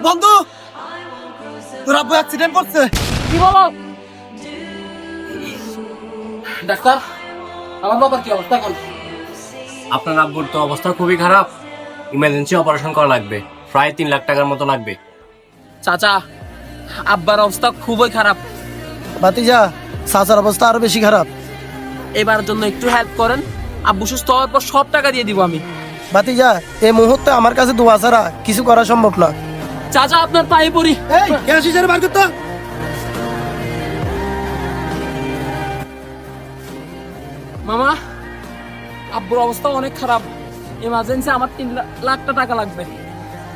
বন্ধু, তোর আব্বু অ্যাক্সিডেন্ট করছে। কি বলো? ডাক্তার, আমার বাবার কি অবস্থা এখন? আপনার আব্বুর তো অবস্থা খুবই খারাপ, ইমার্জেন্সি অপারেশন করা লাগবে, প্রায় 3 লাখ টাকার মতো লাগবে। চাচা, আব্বার অবস্থা খুবই খারাপ। ভাতিজা, চাচার অবস্থা আরো বেশি খারাপ। এবারের জন্য একটু হেল্প করেন, আব্বু সুস্থ হওয়ার পর সব টাকা দিয়ে দিব আমি। ভাতিজা, এই মুহূর্তে আমার কাছে দোয়া ছাড়া কিছু করা সম্ভব না। চাচা, আপনার পায়ে পড়ি। এই গ্যাস হিসেবে বার করতো। মামা, আব্বুর অবস্থা অনেক খারাপ, ইমার্জেন্সি আমার 3 লাখ টাকা লাগবে।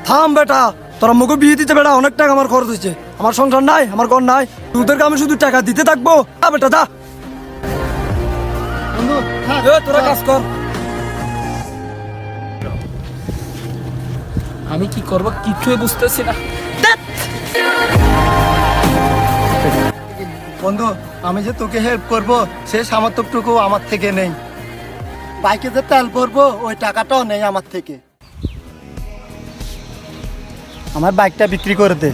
থাম বেটা, তোরা মুখে বিয়ে দিতে বেটা, অনেক টাকা আমার খরচ হয়েছে। আমার সংসার নাই, আমার ঘর নাই, তোদেরকে আমি শুধু টাকা দিতে থাকবো। বেটা দা বন্ধু, তোরা কাজ কর। আমি কি করব কিছুই বুঝতেছি না। বন্ধু, আমি যে তোকে হেল্প করব সে সামর্থ্যটুকু আমার থেকে নেই। বাইকে যে তেল ভরবো ওই টাকাটাও নেই আমার থেকে। আমার বাইকটা বিক্রি করে দে,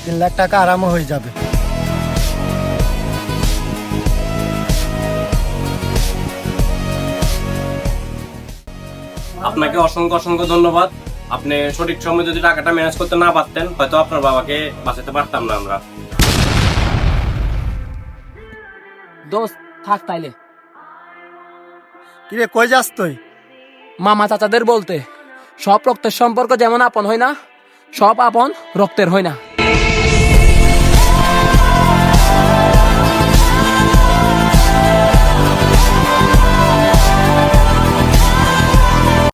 3 লাখ টাকা আরামও হয়ে যাবে। আপনাকে অসংখ্য অসংখ্য ধন্যবাদ। আপনি সঠিক সময় যদি টাকাটা ম্যানেজ করতে না পারতেন, হয়তো আপনার বাবাকে বাঁচাতে পারতাম না আমরা। দোস্ত থাক তাইলে। কিরে, কই যাস তুই? মামা চাচাদের বলতে, সব রক্তের সম্পর্ক যেমন আপন হয় না, সব আপন রক্তের হয় না।